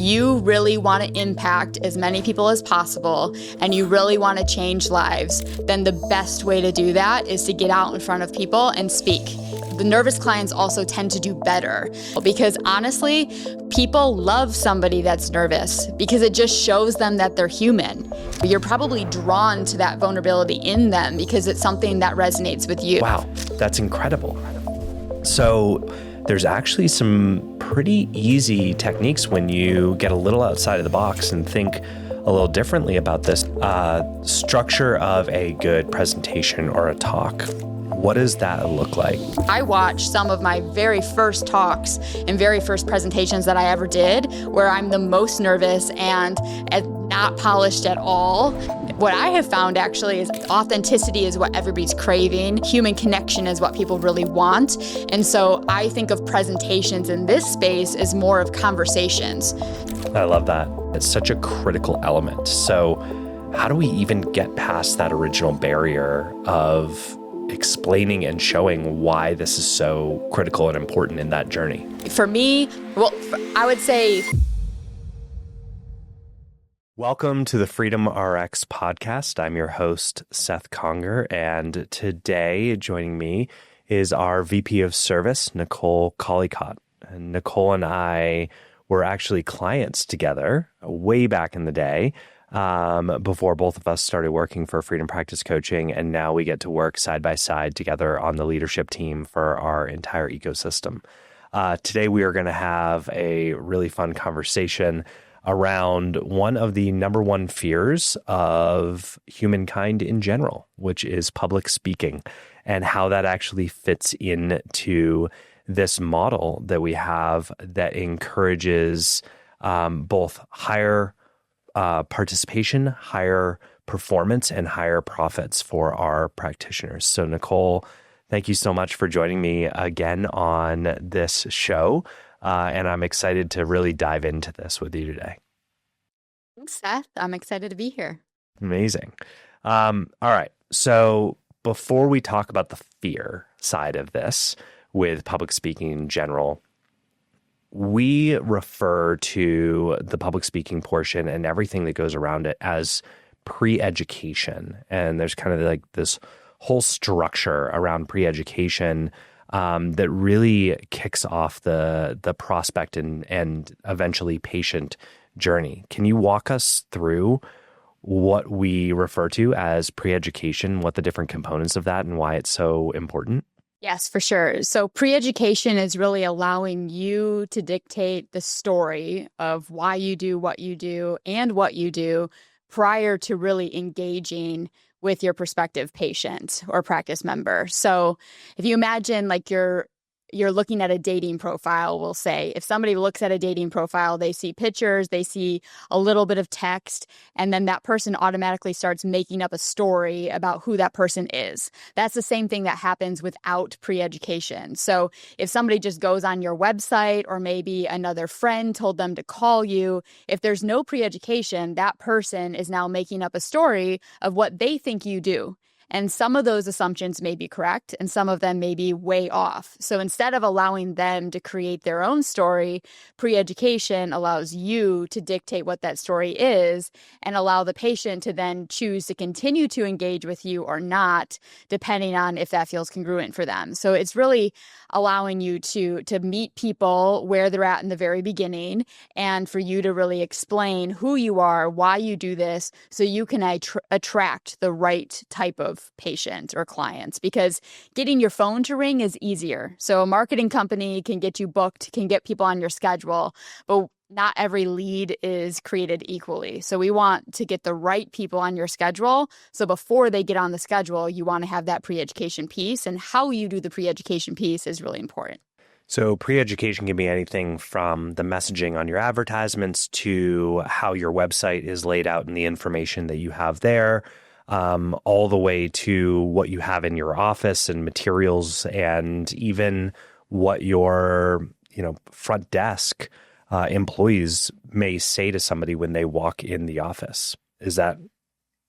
you really want to impact as many people as possible and you really want to change lives, then the best way to do that is to get out in front of people and speak. The nervous clients also tend to do better because honestly, people love somebody that's nervous because it just shows them that they're human. You're probably drawn to that vulnerability in them because it's something that resonates with you. Wow, that's incredible. So there's actually some pretty easy techniques when you get a little outside of the box and think a little differently about this. Structure of a good presentation or a talk. What does that look like? I watched some of my very first talks and very first presentations that I ever did where I'm the most nervous and not polished at all. What I have found actually is authenticity is what everybody's craving. Human connection is what people really want. And so I think of presentations in this space as more of conversations. I love that. It's such a critical element. So how do we even get past that original barrier of explaining and showing why this is so critical and important in that journey? For me, I would say... Welcome to the Freedom RX podcast. I'm your host, Seth Conger, and today joining me is our VP of Service, Nicole Collicott. And Nicole and I were actually clients together way back in the day, before both of us started working for Freedom Practice Coaching, and now we get to work side by side together on the leadership team for our entire ecosystem. Today we are going to have a really fun conversation around one of the number one fears of humankind in general, which is public speaking, and how that actually fits into this model that we have that encourages both higher participation, higher performance, and higher profits for our practitioners. So Nicole, thank you so much for joining me again on this show. And I'm excited to really dive into this with you today. Thanks, Seth. I'm excited to be here. Amazing. All right. So before we talk about the fear side of this with public speaking in general, we refer to the public speaking portion and everything that goes around it as pre-education. And there's kind of like this whole structure around pre-education that really kicks off the prospect and eventually patient journey. Can you walk us through what we refer to as pre-education, what the different components of that and why it's so important? Yes, for sure. So pre-education is really allowing you to dictate the story of why you do what you do and what you do prior to really engaging with your prospective patient or practice member. So if you imagine like you're looking at a dating profile, we'll say, if somebody looks at a dating profile, they see pictures, they see a little bit of text, and then that person automatically starts making up a story about who that person is. That's the same thing that happens without pre-education. So if somebody just goes on your website or maybe another friend told them to call you, if there's no pre-education, that person is now making up a story of what they think you do. And some of those assumptions may be correct and some of them may be way off. So instead of allowing them to create their own story, pre-education allows you to dictate what that story is and allow the patient to then choose to continue to engage with you or not, depending on if that feels congruent for them. So it's really allowing you to meet people where they're at in the very beginning and for you to really explain who you are, why you do this, so you can attract the right type of patient or clients, because getting your phone to ring is easier. So a marketing company can get you booked, can get people on your schedule, but not every lead is created equally. So we want to get the right people on your schedule. So before they get on the schedule, you want to have that pre-education piece, and how you do the pre-education piece is really important. So pre-education can be anything from the messaging on your advertisements to how your website is laid out and the information that you have there, all the way to what you have in your office and materials, and even what your front desk employees may say to somebody when they walk in the office. Is that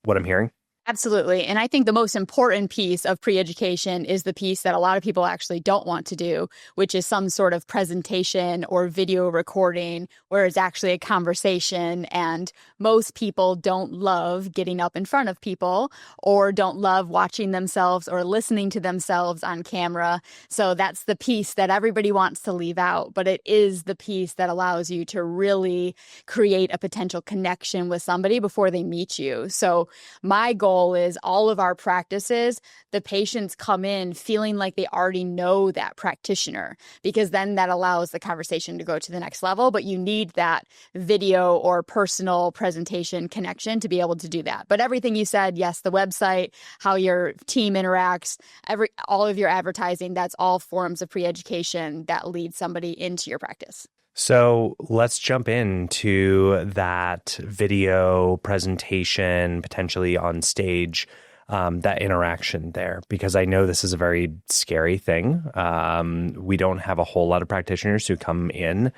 what I'm hearing? Absolutely. And I think the most important piece of pre-education is the piece that a lot of people actually don't want to do, which is some sort of presentation or video recording where it's actually a conversation. And most people don't love getting up in front of people or don't love watching themselves or listening to themselves on camera. So that's the piece that everybody wants to leave out, but it is the piece that allows you to really create a potential connection with somebody before they meet you. So my goal is all of our practices, the patients come in feeling like they already know that practitioner, because then that allows the conversation to go to the next level. But you need that video or personal presentation connection to be able to do that. But everything you said, yes, the website, how your team interacts, all of your advertising, that's all forms of pre-education that lead somebody into your practice. So let's jump into that video presentation, potentially on stage, that interaction there, because I know this is a very scary thing. We don't have a whole lot of practitioners who come in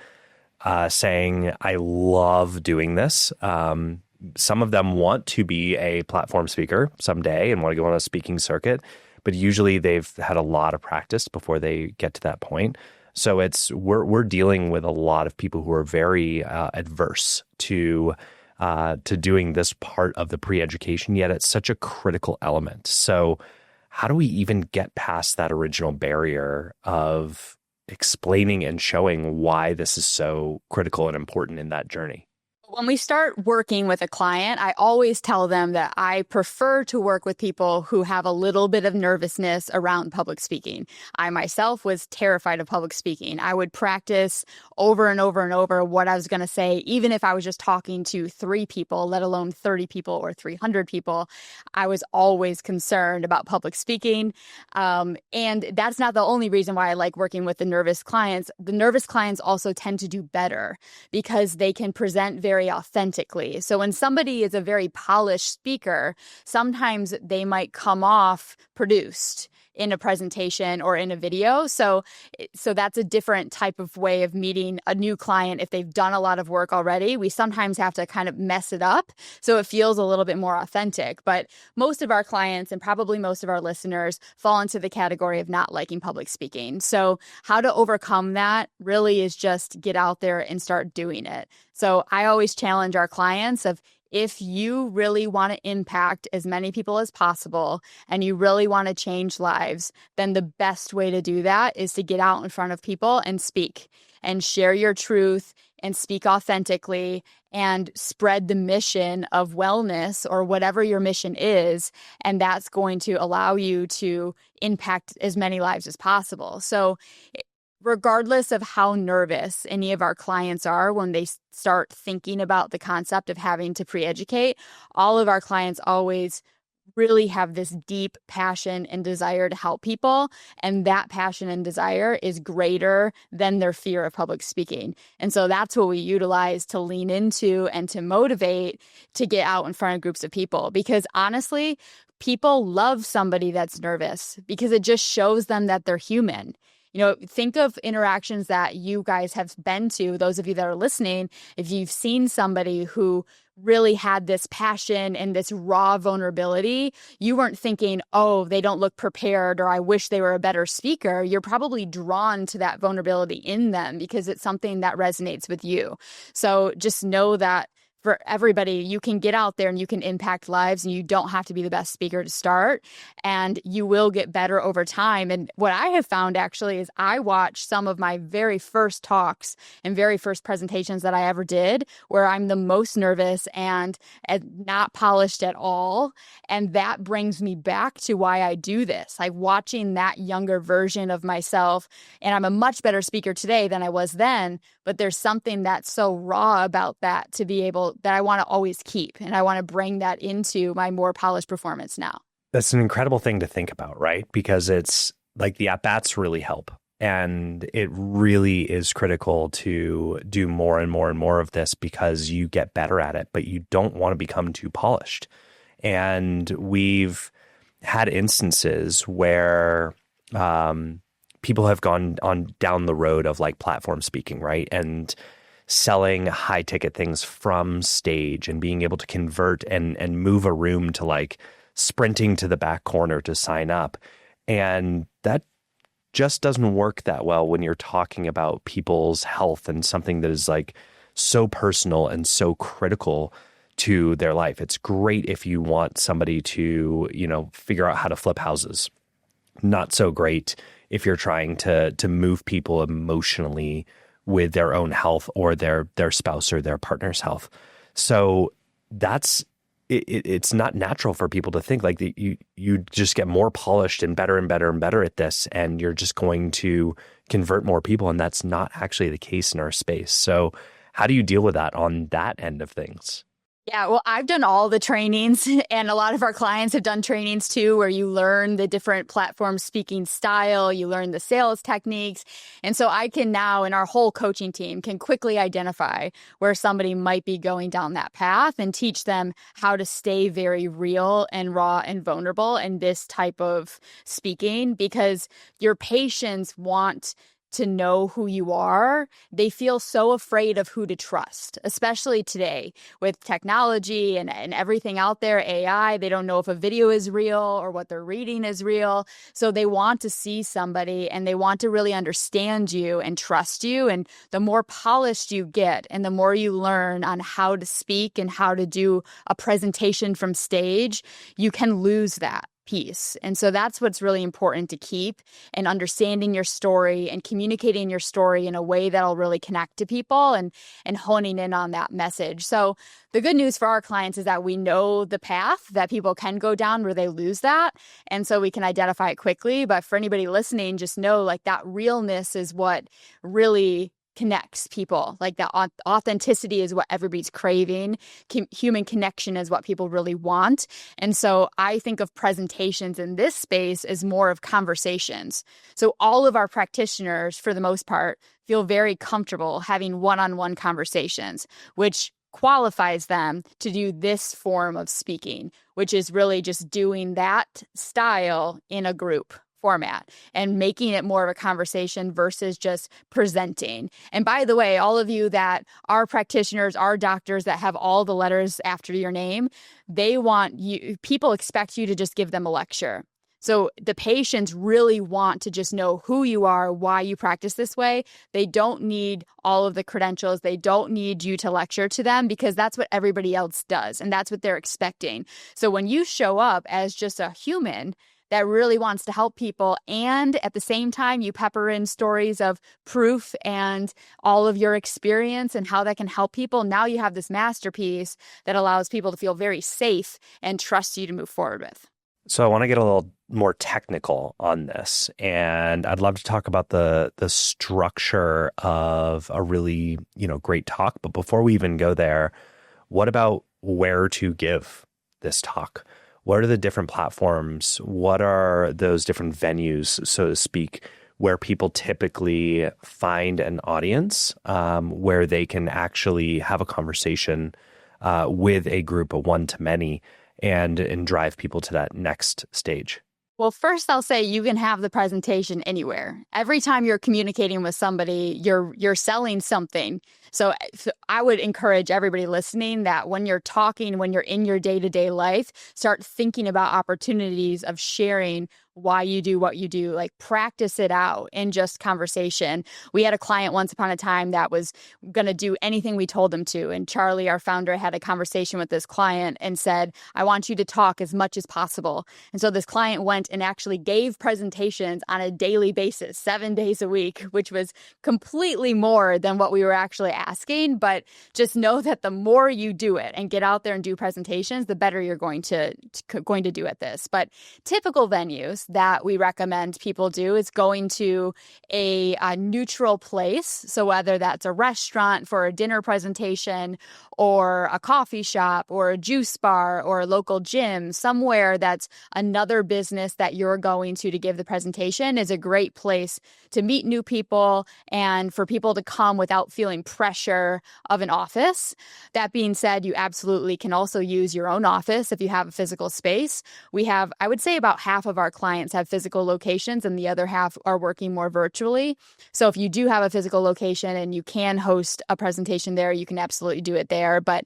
saying, I love doing this. Some of them want to be a platform speaker someday and want to go on a speaking circuit, but usually they've had a lot of practice before they get to that point. So we're dealing with a lot of people who are very adverse to doing this part of the pre-education, yet it's such a critical element. So how do we even get past that original barrier of explaining and showing why this is so critical and important in that journey? When we start working with a client, I always tell them that I prefer to work with people who have a little bit of nervousness around public speaking. I myself was terrified of public speaking. I would practice over and over and over what I was going to say, even if I was just talking to 3 people, let alone 30 people or 300 people. I was always concerned about public speaking. And that's not the only reason why I like working with the nervous clients. The nervous clients also tend to do better because they can present very authentically. So when somebody is a very polished speaker, sometimes they might come off produced in a presentation or in a video. So that's a different type of way of meeting a new client. If they've done a lot of work already, we sometimes have to kind of mess it up so it feels a little bit more authentic. But most of our clients and probably most of our listeners fall into the category of not liking public speaking. So how to overcome that really is just get out there and start doing it. So I always challenge our clients of, if you really want to impact as many people as possible and you really want to change lives, then the best way to do that is to get out in front of people and speak and share your truth and speak authentically and spread the mission of wellness or whatever your mission is. And that's going to allow you to impact as many lives as possible. So regardless of how nervous any of our clients are when they start thinking about the concept of having to pre-educate, all of our clients always really have this deep passion and desire to help people. And that passion and desire is greater than their fear of public speaking. And so that's what we utilize to lean into and to motivate to get out in front of groups of people. Because honestly, people love somebody that's nervous because it just shows them that they're human. You know, think of interactions that you guys have been to, those of you that are listening. If you've seen somebody who really had this passion and this raw vulnerability, you weren't thinking, oh, they don't look prepared, or I wish they were a better speaker. You're probably drawn to that vulnerability in them because it's something that resonates with you. So just know that for everybody, you can get out there and you can impact lives, and you don't have to be the best speaker to start, and you will get better over time. And what I have found actually is I watch some of my very first talks and very first presentations that I ever did where I'm the most nervous and not polished at all. And that brings me back to why I do this. Like watching that younger version of myself, and I'm a much better speaker today than I was then, but there's something that's so raw about that to be able that I want to always keep. And I want to bring that into my more polished performance now. That's an incredible thing to think about, right? Because it's like the at-bats really help. And it really is critical to do more and more and more of this because you get better at it, but you don't want to become too polished. And we've had instances where people have gone on down the road of like platform speaking, right? And selling high ticket things from stage and being able to convert and move a room to like sprinting to the back corner to sign up. And that just doesn't work that well when you're talking about people's health and something that is like so personal and so critical to their life. It's great if you want somebody to, figure out how to flip houses. Not so great if you're trying to move people emotionally with their own health or their spouse or their partner's health. So it's not natural for people to think like you just get more polished and better and better and better at this, and you're just going to convert more people. And that's not actually the case in our space. So how do you deal with that on that end of things? Yeah, well, I've done all the trainings, and a lot of our clients have done trainings too, where you learn the different platform speaking style, you learn the sales techniques. And so I can now, and our whole coaching team can quickly identify where somebody might be going down that path and teach them how to stay very real and raw and vulnerable in this type of speaking, because your patients want to know who you are. They feel so afraid of who to trust, especially today with technology and everything out there, AI. They don't know if a video is real or what they're reading is real. So they want to see somebody and they want to really understand you and trust you. And the more polished you get and the more you learn on how to speak and how to do a presentation from stage, you can lose that piece. And so that's what's really important to keep, and understanding your story and communicating your story in a way that'll really connect to people and honing in on that message. So the good news for our clients is that we know the path that people can go down where they lose that. And so we can identify it quickly. But for anybody listening, just know like that realness is what really connects people. Like that authenticity is what everybody's craving. Human connection is what people really want. And so I think of presentations in this space as more of conversations. So all of our practitioners, for the most part, feel very comfortable having one-on-one conversations, which qualifies them to do this form of speaking, which is really just doing that style in a group format and making it more of a conversation versus just presenting. And by the way, all of you that are practitioners, are doctors that have all the letters after your name, people expect you to just give them a lecture. So the patients really want to just know who you are, why you practice this way. They don't need all of the credentials. They don't need you to lecture to them, because that's what everybody else does. And that's what they're expecting. So when you show up as just a human that really wants to help people, and at the same time, you pepper in stories of proof and all of your experience and how that can help people, now you have this masterpiece that allows people to feel very safe and trust you to move forward with. So I want to get a little more technical on this, and I'd love to talk about the structure of a really, great talk. But before we even go there, what about where to give this talk? What are the different platforms? What are those different venues, so to speak, where people typically find an audience, where they can actually have a conversation with a group of one-to-many and drive people to that next stage? Well, first I'll say you can have the presentation anywhere. Every time you're communicating with somebody, you're selling something. So I would encourage everybody listening that when you're talking, when you're in your day-to-day life, start thinking about opportunities of sharing why you do what you do. Like practice it out in just conversation. We had a client once upon a time that was going to do anything we told them to. And Charlie, our founder, had a conversation with this client and said, I want you to talk as much as possible. And so this client went and actually gave presentations on a daily basis, 7 days a week, which was completely more than what we were actually asking. But just know that the more you do it and get out there and do presentations, the better you're going to do at this. But typical venues that we recommend people do is going to a neutral place. So whether that's a restaurant for a dinner presentation, or a coffee shop, or a juice bar, or a local gym, somewhere that's another business that you're going to give the presentation, is a great place to meet new people and for people to come without feeling pressure of an office. That being said, you absolutely can also use your own office if you have a physical space. We have, I would say, about half of our clients clients have physical locations and the other half are working more virtually. So if you do have a physical location and you can host a presentation there, you can absolutely do it there. But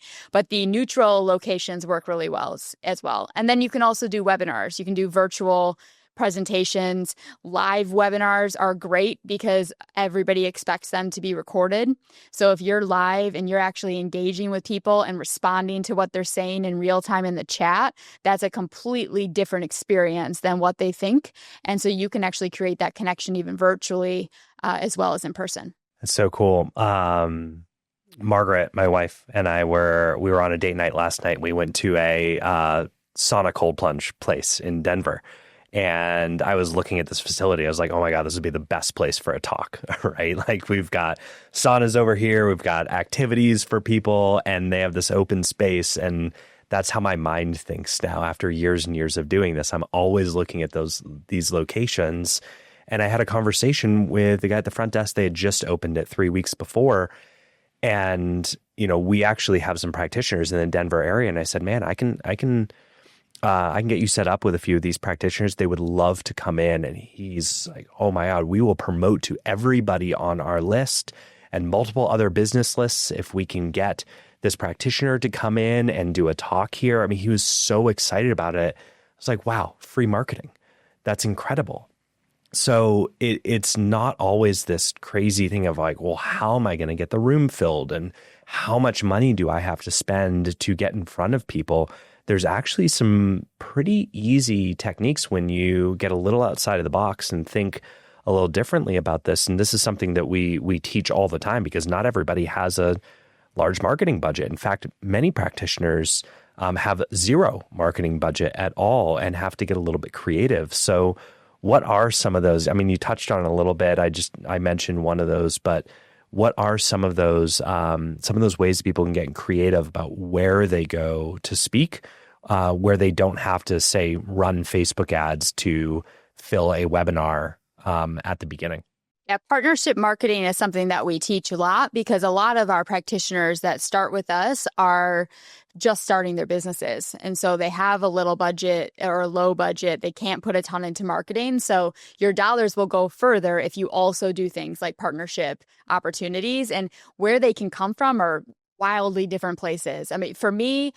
the neutral locations work really well as well. And then you can also do webinars. You can do virtual presentations. Live webinars are great because everybody expects them to be recorded. So if you're live and you're actually engaging with people and responding to what they're saying in real time in the chat, that's a completely different experience than what they think. And so you can actually create that connection even virtually as well as in person. That's so cool. Margaret, my wife, and we were on a date night last night. We went to a sauna cold plunge place in Denver. And I was looking at this facility. I was like, oh my God, this would be the best place for a talk, right? Like we've got saunas over here. We've got activities for people and they have this open space. And that's how my mind thinks now after years and years of doing this. I'm always looking at these locations. And I had a conversation with the guy at the front desk. They had just opened it 3 weeks before. And, we actually have some practitioners in the Denver area. And I said, man, I can get you set up with a few of these practitioners. They would love to come in. And he's like, oh my God, we will promote to everybody on our list and multiple other business lists if we can get this practitioner to come in and do a talk here. I mean, he was so excited about it. I was like, wow, free marketing. That's incredible. So it's not always this crazy thing of like, well, how am I going to get the room filled? And how much money do I have to spend to get in front of people? There's actually some pretty easy techniques when you get a little outside of the box and think a little differently about this. And this is something that we teach all the time because not everybody has a large marketing budget. In fact, many practitioners have zero marketing budget at all and have to get a little bit creative. So what are some of those? I mean, you touched on it a little bit. I mentioned one of those, but what are some of those ways people can get creative about where they go to speak, where they don't have to, say, run Facebook ads to fill a webinar at the beginning? Yeah, partnership marketing is something that we teach a lot because a lot of our practitioners that start with us are just starting their businesses. And so they have a little budget or a low budget. They can't put a ton into marketing. So your dollars will go further if you also do things like partnership opportunities, and where they can come from are wildly different places. I mean, for me,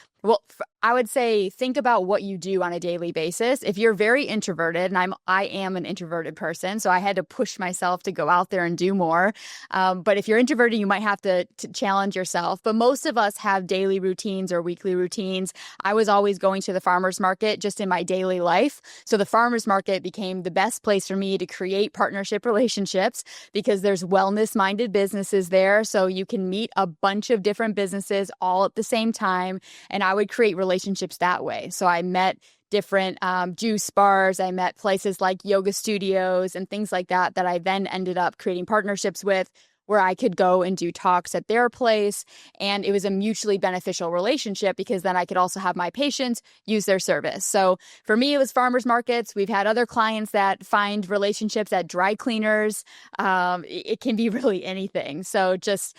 I would say think about what you do on a daily basis. If you're very introverted, and I am an introverted person, so I had to push myself to go out there and do more. But if you're introverted, you might have to challenge yourself. But most of us have daily routines or weekly routines. I was always going to the farmer's market just in my daily life. So the farmer's market became the best place for me to create partnership relationships because there's wellness-minded businesses there. So you can meet a bunch of different businesses all at the same time. And I would create relationships that way. So I met different juice bars. I met places like yoga studios and things like that I then ended up creating partnerships with, where I could go and do talks at their place. And it was a mutually beneficial relationship because then I could also have my patients use their service. So for me, it was farmers markets. We've had other clients that find relationships at dry cleaners. It can be really anything. So just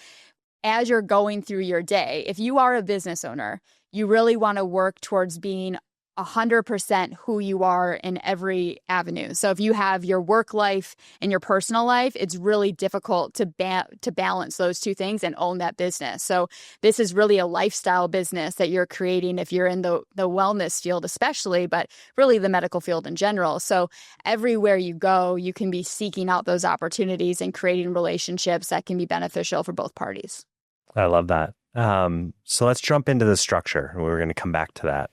as you're going through your day, if you are a business owner, you really want to work towards being 100% who you are in every avenue. So if you have your work life and your personal life, it's really difficult to balance those two things and own that business. So this is really a lifestyle business that you're creating if you're in the wellness field especially, but really the medical field in general. So everywhere you go, you can be seeking out those opportunities and creating relationships that can be beneficial for both parties. I love that. So let's jump into the structure. We're going to come back to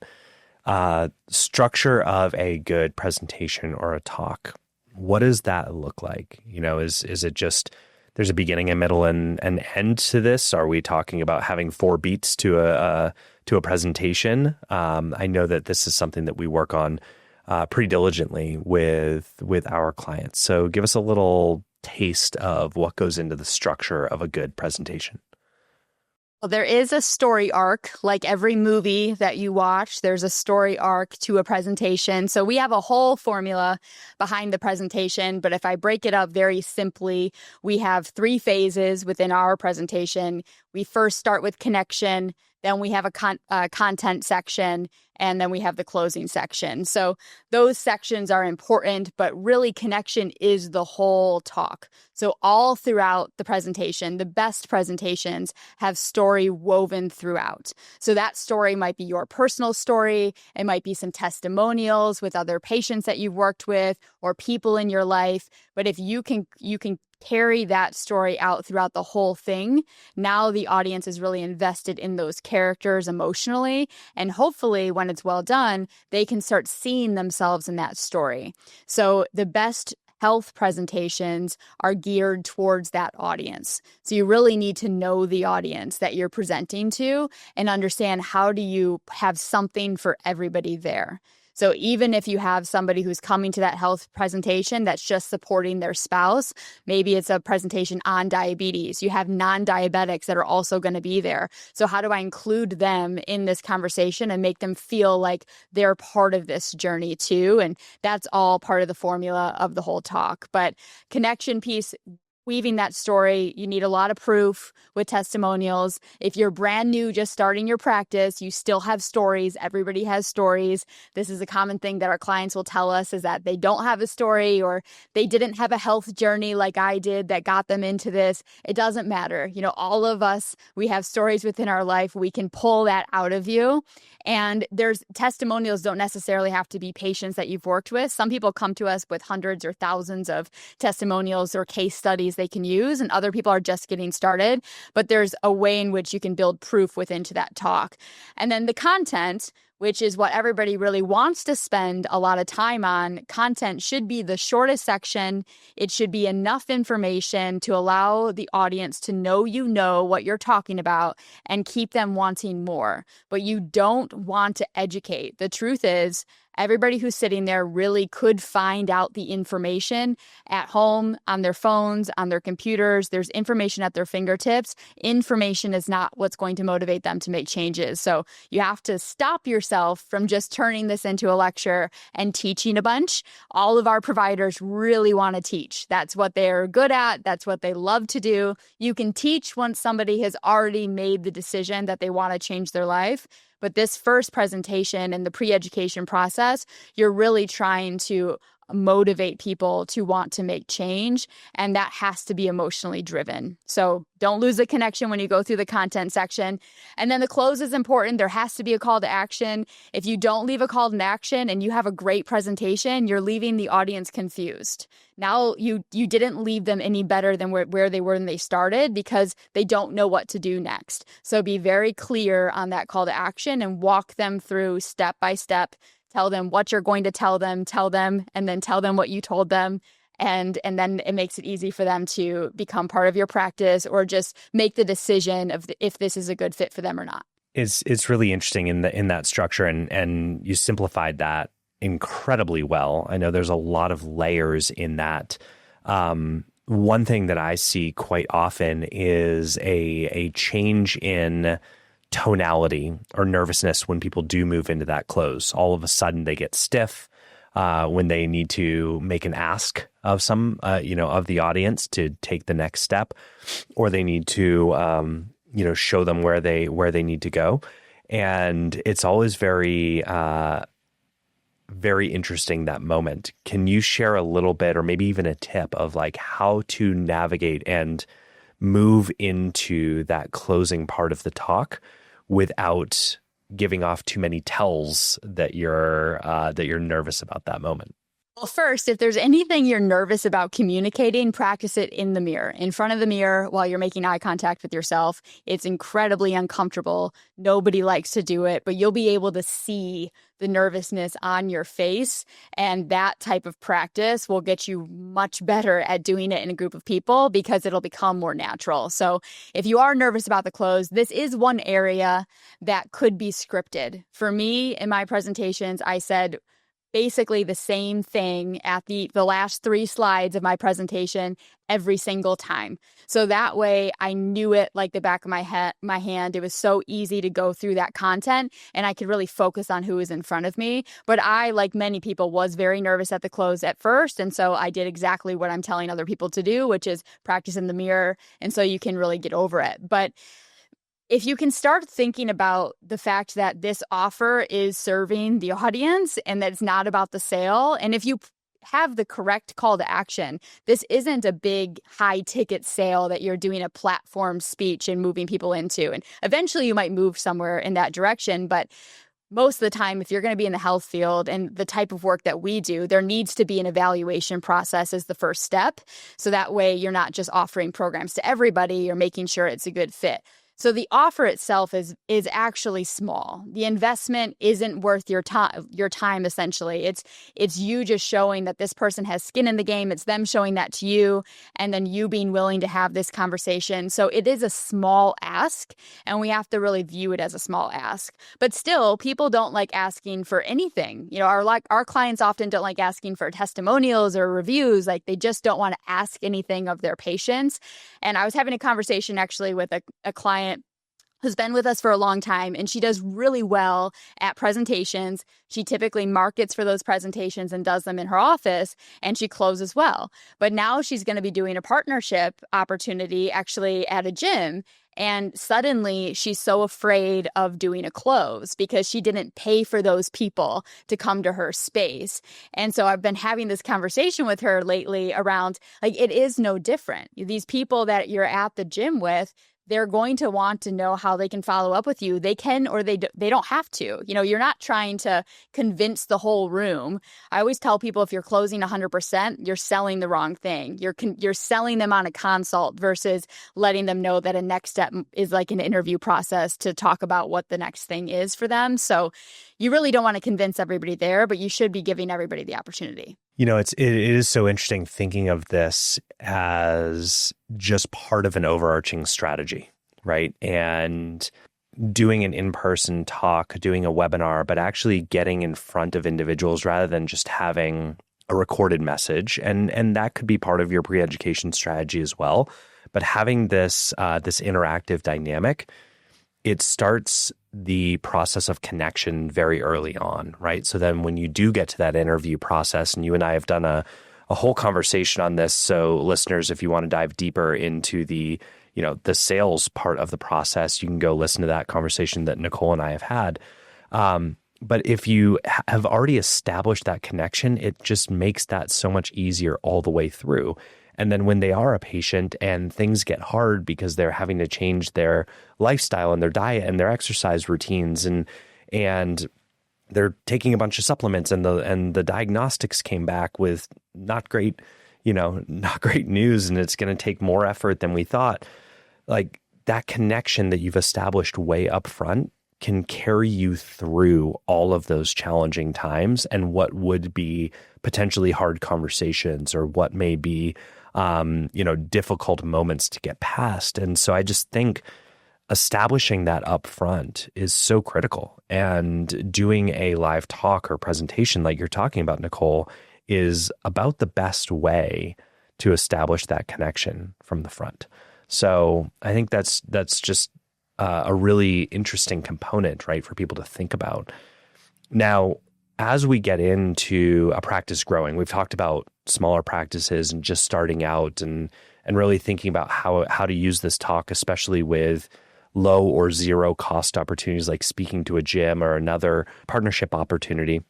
that. Structure of a good presentation or a talk. What does that look like? Is it just there's a beginning, a middle, and an end to this? Are we talking about having 4 beats to a presentation? I know that this is something that we work on pretty diligently with our clients. So give us a little taste of what goes into the structure of a good presentation. Well, there is a story arc. Like every movie that you watch, there's a story arc to a presentation. So we have a whole formula behind the presentation. But if I break it up very simply, we have 3 phases within our presentation. We first start with connection. Then we have a content section, and then we have the closing section. So those sections are important, but really connection is the whole talk. So all throughout the presentation, the best presentations have story woven throughout. So that story might be your personal story. It might be some testimonials with other patients that you've worked with or people in your life. But if you can carry that story out throughout the whole thing, now the audience is really invested in those characters emotionally. And hopefully when it's well done, they can start seeing themselves in that story. So the best health presentations are geared towards that audience. So you really need to know the audience that you're presenting to and understand how do you have something for everybody there. So even if you have somebody who's coming to that health presentation that's just supporting their spouse, maybe it's a presentation on diabetes. You have non-diabetics that are also going to be there. So how do I include them in this conversation and make them feel like they're part of this journey too? And that's all part of the formula of the whole talk. But connection piece, weaving that story, you need a lot of proof with testimonials. If you're brand new, just starting your practice, you still have stories. Everybody has stories. This is a common thing that our clients will tell us is that they don't have a story or they didn't have a health journey like I did that got them into this. It doesn't matter. You know, all of us, we have stories within our life. We can pull that out of you. And there's testimonials don't necessarily have to be patients that you've worked with. Some people come to us with hundreds or thousands of testimonials or case studies they can use, and other people are just getting started. But there's a way in which you can build proof within to that talk. And then the content, which is what everybody really wants to spend a lot of time on. Content should be the shortest section. It should be enough information to allow the audience to know you know what you're talking about and keep them wanting more. But you don't want to educate. The truth is, everybody who's sitting there really could find out the information at home, on their phones, on their computers. There's information at their fingertips. Information is not what's going to motivate them to make changes. So you have to stop yourself from just turning this into a lecture and teaching a bunch. All of our providers really want to teach. That's what they're good at. That's what they love to do. You can teach once somebody has already made the decision that they want to change their life. But this first presentation and the pre-education process, you're really trying to motivate people to want to make change, and that has to be emotionally driven. So don't lose the connection when you go through the content section. And then the close is important. There has to be a call to action. If you don't leave a call to action and you have a great presentation, you're leaving the audience confused. Now you didn't leave them any better than where they were when they started because they don't know what to do next. So be very clear on that call to action and walk them through step by step. Tell them what you're going to tell them, and then tell them what you told them. And then it makes it easy for them to become part of your practice or just make the decision of if this is a good fit for them or not. It's really interesting in that structure, and you simplified that incredibly well. I know there's a lot of layers in that. One thing that I see quite often is a change in tonality or nervousness when people do move into that close. All of a sudden they get stiff when they need to make an ask of of the audience to take the next step, or they need to show them where they need to go. And it's always very very interesting, that moment. Can you share a little bit, or maybe even a tip of like how to navigate and move into that closing part of the talk without giving off too many tells that you're nervous about that moment? Well, first, if there's anything you're nervous about communicating, practice it in the mirror, in front of the mirror while you're making eye contact with yourself. It's incredibly uncomfortable. Nobody likes to do it, but you'll be able to see the nervousness on your face. And that type of practice will get you much better at doing it in a group of people because it'll become more natural. So if you are nervous about the close, this is one area that could be scripted. For me, in my presentations, I said basically the same thing at the last 3 slides of my presentation every single time. So that way I knew it like the back of my hand. It was so easy to go through that content and I could really focus on who was in front of me. But I, like many people, was very nervous at the close at first. And so I did exactly what I'm telling other people to do, which is practice in the mirror. And so you can really get over it. But if you can start thinking about the fact that this offer is serving the audience and that it's not about the sale, and if you have the correct call to action, this isn't a big high ticket sale that you're doing a platform speech and moving people into. And eventually you might move somewhere in that direction. But most of the time, if you're going to be in the health field and the type of work that we do, there needs to be an evaluation process as the first step. So that way you're not just offering programs to everybody, you're making sure it's a good fit. So the offer itself is actually small. The investment isn't worth your time essentially. It's you just showing that this person has skin in the game. It's them showing that to you, and then you being willing to have this conversation. So it is a small ask, and we have to really view it as a small ask. But still, people don't like asking for anything. You know, our clients often don't like asking for testimonials or reviews. Like, they just don't want to ask anything of their patients. And I was having a conversation actually with a client who's been with us for a long time, and she does really well at presentations. She typically markets for those presentations and does them in her office, and she closes well. But now she's going to be doing a partnership opportunity actually at a gym. And suddenly she's so afraid of doing a close because she didn't pay for those people to come to her space. And so I've been having this conversation with her lately around, like, it is no different. These people that you're at the gym with, they're going to want to know how they can follow up with you. They can, or they don't have to. You know, you're not trying to convince the whole room. I always tell people, if you're closing 100%, you're selling the wrong thing. You're selling them on a consult versus letting them know that a next step is like an interview process to talk about what the next thing is for them. So you really don't want to convince everybody there, but you should be giving everybody the opportunity. You know, it is so interesting thinking of this as just part of an overarching strategy, right? And doing an in-person talk, doing a webinar, but actually getting in front of individuals rather than just having a recorded message. And that could be part of your pre-education strategy as well. But having this interactive dynamic, it starts the process of connection very early on, right? So then when you do get to that interview process, and you and I have done a whole conversation on this. So listeners, if you want to dive deeper into the sales part of the process, you can go listen to that conversation that Nicole and I have had. But if you have already established that connection, it just makes that so much easier all the way through. And then when they are a patient and things get hard because they're having to change their lifestyle and their diet and their exercise routines, and they're taking a bunch of supplements, and the diagnostics came back with not great news, and it's going to take more effort than we thought. Like, that connection that you've established way up front can carry you through all of those challenging times and what would be potentially hard conversations, or what may be difficult moments to get past. And so I just think establishing that up front is so critical. And doing a live talk or presentation like you're talking about, Nicole, is about the best way to establish that connection from the front. So I think that's just a really interesting component, right, for people to think about. Now, as we get into a practice growing, we've talked about smaller practices and just starting out, and really thinking about how to use this talk, especially with low or zero cost opportunities like speaking to a gym or another partnership opportunity.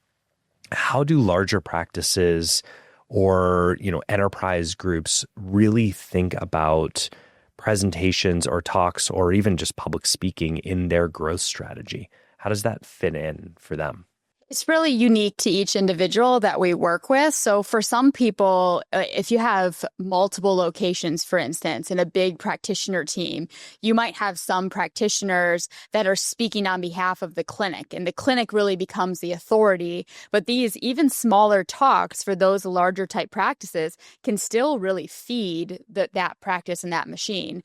How do larger practices or enterprise groups really think about presentations or talks or even just public speaking in their growth strategy? How does that fit in for them? It's really unique to each individual that we work with. So for some people, if you have multiple locations, for instance, in a big practitioner team, you might have some practitioners that are speaking on behalf of the clinic, and the clinic really becomes the authority. But these even smaller talks for those larger type practices can still really feed that practice and that machine.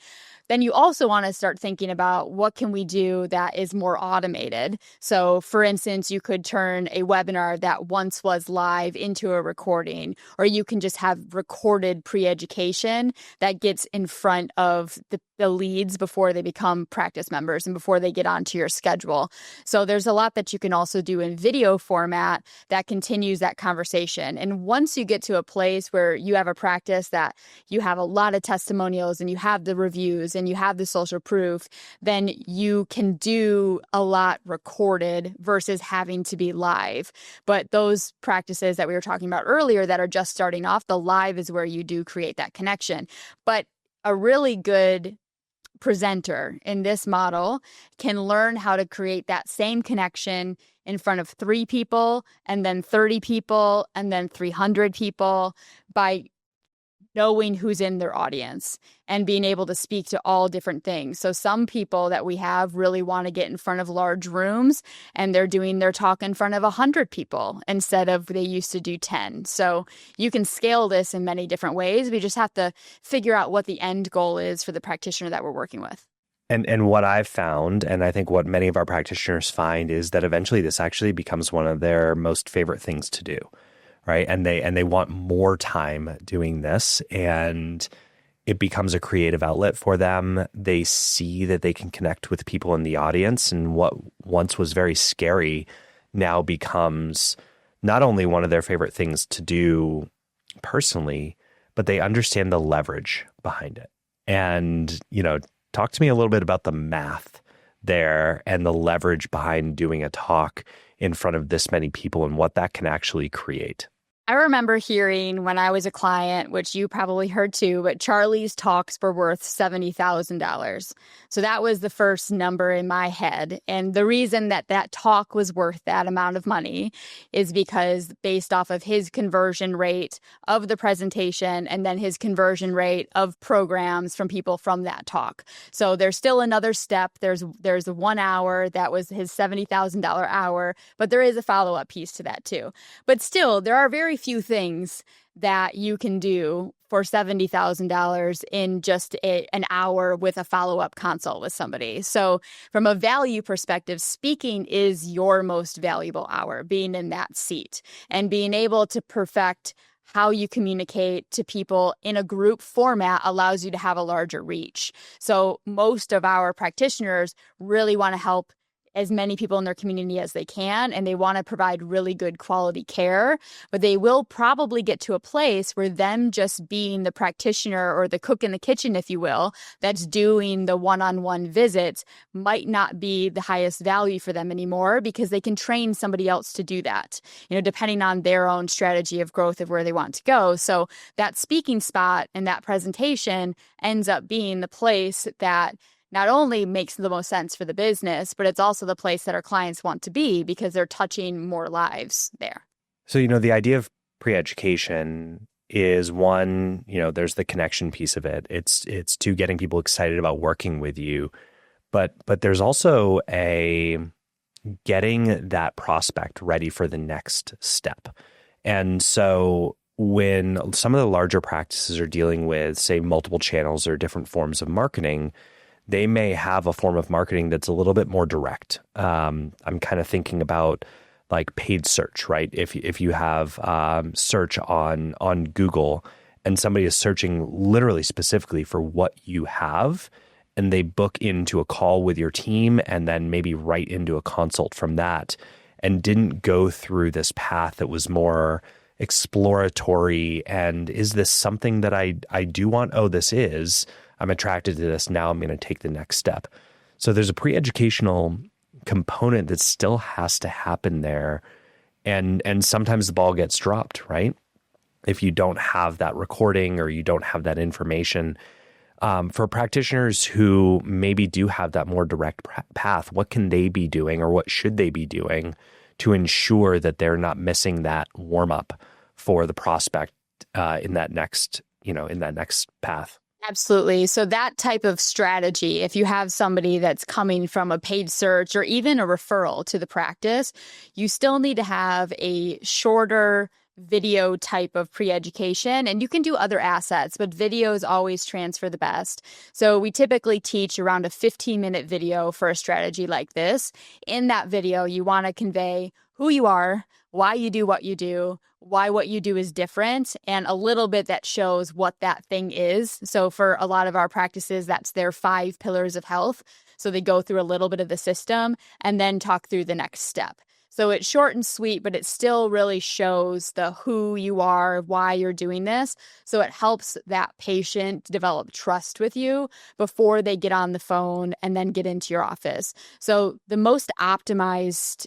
Then you also want to start thinking about, what can we do that is more automated? So for instance, you could turn a webinar that once was live into a recording, or you can just have recorded pre-education that gets in front of the leads before they become practice members and before they get onto your schedule. So there's a lot that you can also do in video format that continues that conversation. And once you get to a place where you have a practice that you have a lot of testimonials and you have the reviews and you have the social proof, then you can do a lot recorded versus having to be live. But those practices that we were talking about earlier that are just starting off, the live is where you do create that connection. But a really good presenter in this model can learn how to create that same connection in front of 3 people and then 30 people and then 300 people by knowing who's in their audience and being able to speak to all different things. So some people that we have really want to get in front of large rooms and they're doing their talk in front of 100 people instead of they used to do 10. So you can scale this in many different ways. We just have to figure out what the end goal is for the practitioner that we're working with. And what I've found, and I think what many of our practitioners find, is that eventually this actually becomes one of their most favorite things to do. Right. And they want more time doing this, and it becomes a creative outlet for them. They see that they can connect with people in the audience, and what once was very scary now becomes not only one of their favorite things to do personally, but they understand the leverage behind it. And, talk to me a little bit about the math there and the leverage behind doing a talk in front of this many people and what that can actually create. I remember hearing when I was a client, which you probably heard too, but Charlie's talks were worth $70,000. So that was the first number in my head. And the reason that talk was worth that amount of money is because based off of his conversion rate of the presentation and then his conversion rate of programs from people from that talk. So there's still another step. There's a 1 hour that was his $70,000 hour, but there is a follow-up piece to that too. But still, there are very few things that you can do for $70,000 in just an hour with a follow-up consult with somebody. So from a value perspective, speaking is your most valuable hour, being in that seat and being able to perfect how you communicate to people in a group format allows you to have a larger reach. So most of our practitioners really want to help as many people in their community as they can, and they want to provide really good quality care, but they will probably get to a place where them just being the practitioner or the cook in the kitchen, if you will, that's doing the one-on-one visits might not be the highest value for them anymore because they can train somebody else to do that, depending on their own strategy of growth of where they want to go. So that speaking spot and that presentation ends up being the place that not only makes the most sense for the business, but it's also the place that our clients want to be because they're touching more lives there. So, the idea of pre-education is one, there's the connection piece of it. It's to getting people excited about working with you, but there's also a getting that prospect ready for the next step. And so when some of the larger practices are dealing with, say, multiple channels or different forms of marketing, they may have a form of marketing that's a little bit more direct. I'm kind of thinking about like paid search, right? If you have search on Google and somebody is searching literally specifically for what you have, and they book into a call with your team and then maybe right into a consult from that, and didn't go through this path that was more exploratory and is this something that I do want? Oh, this is. I'm attracted to this. Now I'm going to take the next step. So there's a pre-educational component that still has to happen there. And sometimes the ball gets dropped, right? If you don't have that recording or you don't have that information. For practitioners who maybe do have that more direct path, what can they be doing or what should they be doing to ensure that they're not missing that warm-up for the prospect in that next path? Absolutely. So that type of strategy, if you have somebody that's coming from a paid search or even a referral to the practice, you still need to have a shorter video type of pre-education, and you can do other assets, but videos always transfer the best. So we typically teach around a 15-minute video for a strategy like this. In that video, you want to convey who you are, why you do what you do, why what you do is different, and a little bit that shows what that thing is. So for a lot of our practices, that's their 5 pillars of health. So they go through a little bit of the system and then talk through the next step. So it's short and sweet, but it still really shows the who you are, why you're doing this. So it helps that patient develop trust with you before they get on the phone and then get into your office. So the most optimized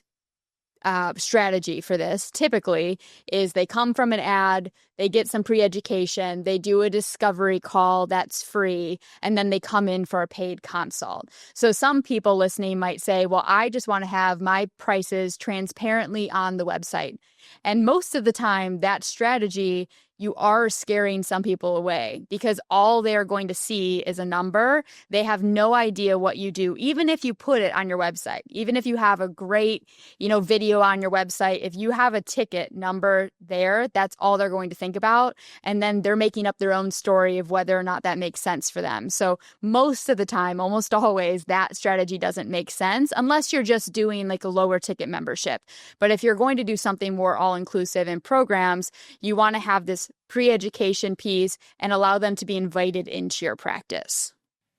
strategy for this typically is they come from an ad, they get some pre-education, they do a discovery call that's free, and then they come in for a paid consult. So some people listening might say, well, I just want to have my prices transparently on the website. And most of the time, that strategy, you are scaring some people away because all they're going to see is a number. They have no idea what you do, even if you put it on your website, even if you have a great, video on your website. If you have a ticket number there, that's all they're going to think about. And then they're making up their own story of whether or not that makes sense for them. So most of the time, almost always, that strategy doesn't make sense unless you're just doing like a lower ticket membership. But if you're going to do something more all-inclusive in programs, you want to have this pre-education piece and allow them to be invited into your practice.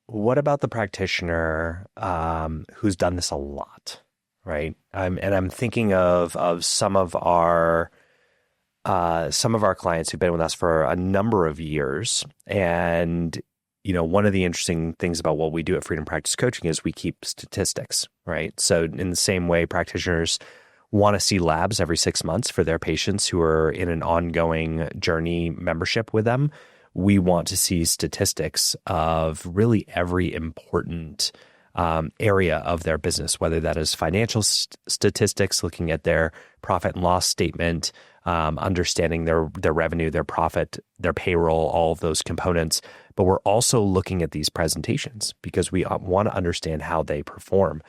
What about the practitioner who's done this a lot, right? I'm thinking of some of our clients who've been with us for a number of years, and one of the interesting things about what we do at Freedom Practice Coaching is we keep statistics, right? So in the same way, practitioners want to see labs every 6 months for their patients who are in an ongoing journey membership with them. We want to see statistics of really every important area of their business, whether that is financial statistics, looking at their profit and loss statement, understanding their revenue, their profit, their payroll, all of those components. But we're also looking at these presentations because we want to understand how they perform.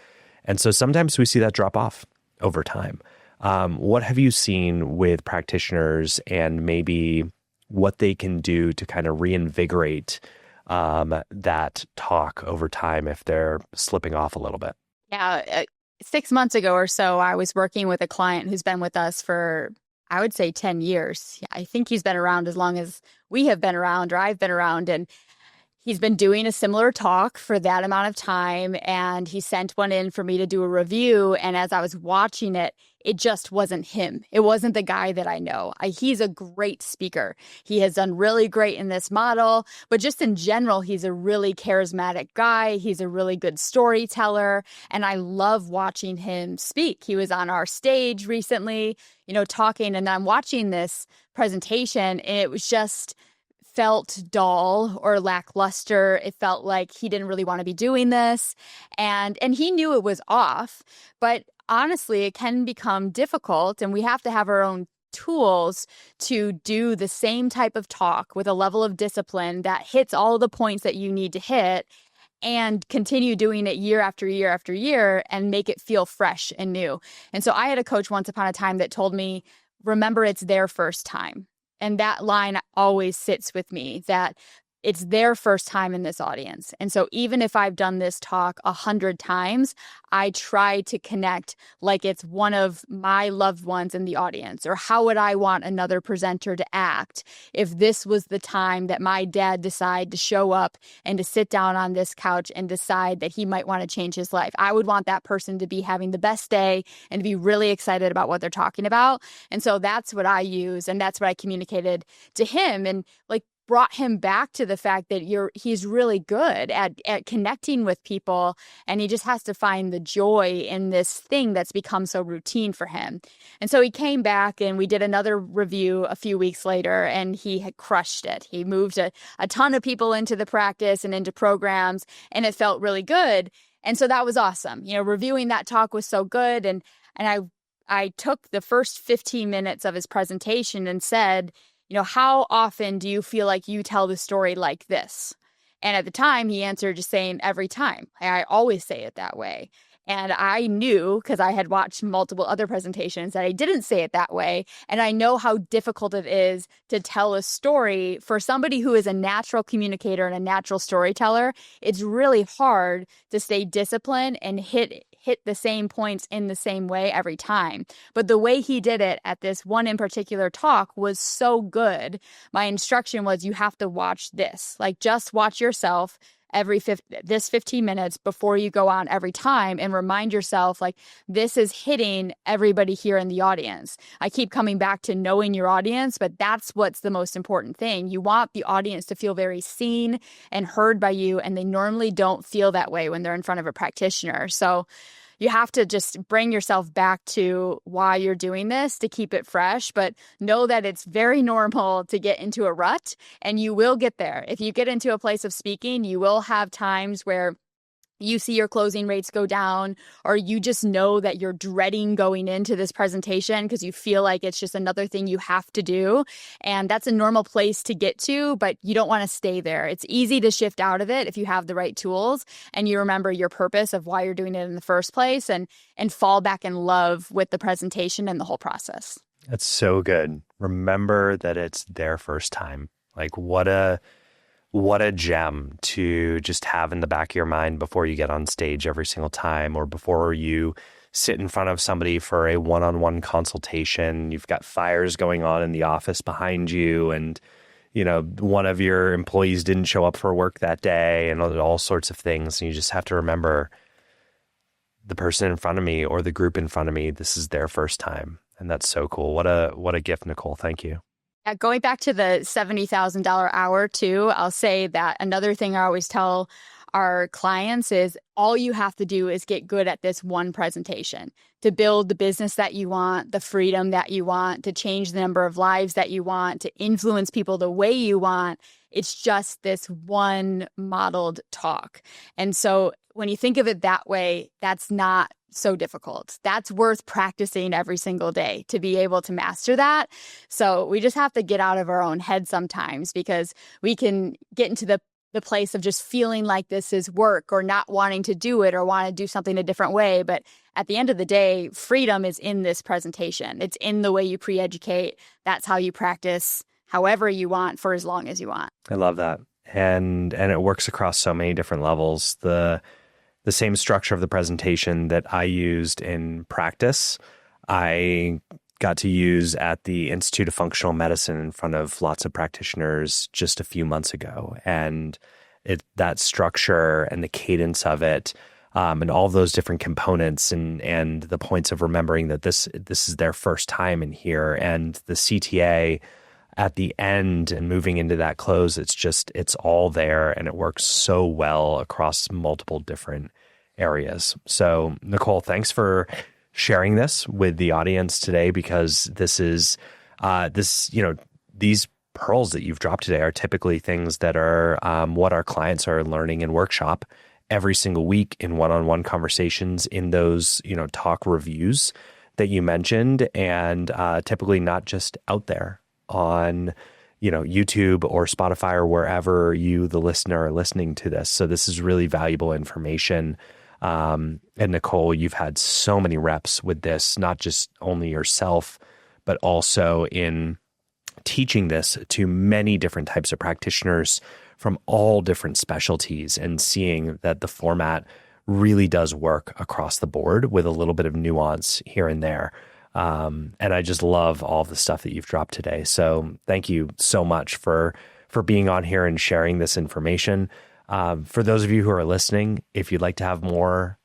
And so sometimes we see that drop off over time. What have you seen with practitioners and maybe what they can do to kind of reinvigorate that talk over time if they're slipping off a little bit? Yeah, 6 months ago or so, I was working with a client who's been with us for, I would say, 10 years. I think he's been around as long as we have been around or I've been around. And he's been doing a similar talk for that amount of time, and he sent one in for me to do a review. And as I was watching it, it just wasn't him. It wasn't the guy that I know. He's a great speaker. He has done really great in this model, but just in general, he's a really charismatic guy. He's a really good storyteller, and I love watching him speak. He was on our stage recently, talking, and I'm watching this presentation, and it was just felt dull or lackluster. It felt like he didn't really want to be doing this. And he knew it was off. But honestly, it can become difficult, and we have to have our own tools to do the same type of talk with a level of discipline that hits all the points that you need to hit and continue doing it year after year after year and make it feel fresh and new. And so I had a coach once upon a time that told me, remember, it's their first time. And that line always sits with me, that it's their first time in this audience. And so even if I've done this talk 100 times, I try to connect like it's one of my loved ones in the audience. Or how would I want another presenter to act if this was the time that my dad decided to show up and to sit down on this couch and decide that he might want to change his life? I would want that person to be having the best day and to be really excited about what they're talking about. And so that's what I use, and that's what I communicated to him. And brought him back to the fact that he's really good at connecting with people, and he just has to find the joy in this thing that's become so routine for him. And so he came back and we did another review a few weeks later, and he had crushed it. He moved a ton of people into the practice and into programs, and it felt really good. And so that was awesome. Reviewing that talk was so good. And I took the first 15 minutes of his presentation and said, how often do you feel like you tell the story like this? And at the time, he answered just saying, every time. I always say it that way. And I knew, because I had watched multiple other presentations, that I didn't say it that way. And I know how difficult it is to tell a story for somebody who is a natural communicator and a natural storyteller. It's really hard to stay disciplined and hit hit the same points in the same way every time. But the way he did it at this one in particular talk was so good. My instruction was, you have to watch this. Like, just watch yourself this 15 minutes before you go on every time, and remind yourself, like, this is hitting everybody here in the audience. I keep coming back to knowing your audience, but that's what's the most important thing. You want the audience to feel very seen and heard by you, and they normally don't feel that way when they're in front of a practitioner. So you have to just bring yourself back to why you're doing this to keep it fresh, but know that it's very normal to get into a rut, and you will get there. If you get into a place of speaking, you will have times where you see your closing rates go down, or you just know that you're dreading going into this presentation because you feel like it's just another thing you have to do. And that's a normal place to get to, but you don't want to stay there. It's easy to shift out of it if you have the right tools and you remember your purpose of why you're doing it in the first place, and fall back in love with the presentation and the whole process. That's so good. Remember that it's their first time. Like, what a gem to just have in the back of your mind before you get on stage every single time, or before you sit in front of somebody for a one-on-one consultation. You've got fires going on in the office behind you, and one of your employees didn't show up for work that day, and all sorts of things. And you just have to remember, the person in front of me or the group in front of me, this is their first time. And that's so cool. What a gift, Nicole. Thank you. Going back to the $70,000 hour too, I'll say that another thing I always tell our clients is, all you have to do is get good at this one presentation to build the business that you want, the freedom that you want, to change the number of lives that you want, to influence people the way you want. It's just this one modeled talk. And so when you think of it that way, that's not so difficult. That's worth practicing every single day to be able to master that. So we just have to get out of our own head sometimes, because we can get into the place of just feeling like this is work, or not wanting to do it, or want to do something a different way. But at the end of the day, freedom is in this presentation. It's in the way you pre-educate. That's how you practice however you want for as long as you want. I love that. And it works across so many different levels. The same structure of the presentation that I used in practice, I got to use at the Institute of Functional Medicine in front of lots of practitioners just a few months ago. And that structure and the cadence of it, and all those different components, and the points of remembering that this is their first time in here, and the CTA at the end and moving into that close, it's all there, and it works so well across multiple different areas. So, Nicole, thanks for sharing this with the audience today, because this is these pearls that you've dropped today are typically things that are what our clients are learning in workshop every single week in one-on-one conversations, in those talk reviews that you mentioned, and typically not just out there on YouTube or Spotify or wherever you, the listener, are listening to this. So this is really valuable information. And Nicole, you've had so many reps with this, not just only yourself, but also in teaching this to many different types of practitioners from all different specialties, and seeing that the format really does work across the board with a little bit of nuance here and there. And I just love all the stuff that you've dropped today. So thank you so much for being on here and sharing this information. For those of you who are listening, if you'd like to have more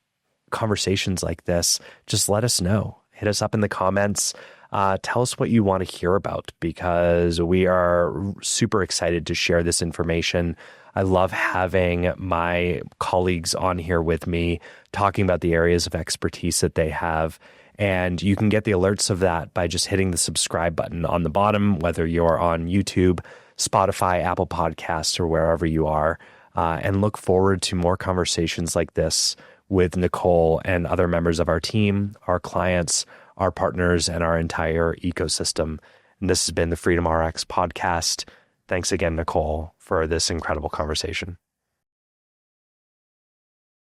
conversations like this, just let us know. Hit us up in the comments. Tell us what you want to hear about, because we are super excited to share this information. I love having my colleagues on here with me, talking about the areas of expertise that they have. And you can get the alerts of that by just hitting the subscribe button on the bottom, whether you're on YouTube, Spotify, Apple Podcasts, or wherever you are. And look forward to more conversations like this with Nicole and other members of our team, our clients, our partners, and our entire ecosystem. And this has been the Freedom RX podcast. Thanks again, Nicole, for this incredible conversation.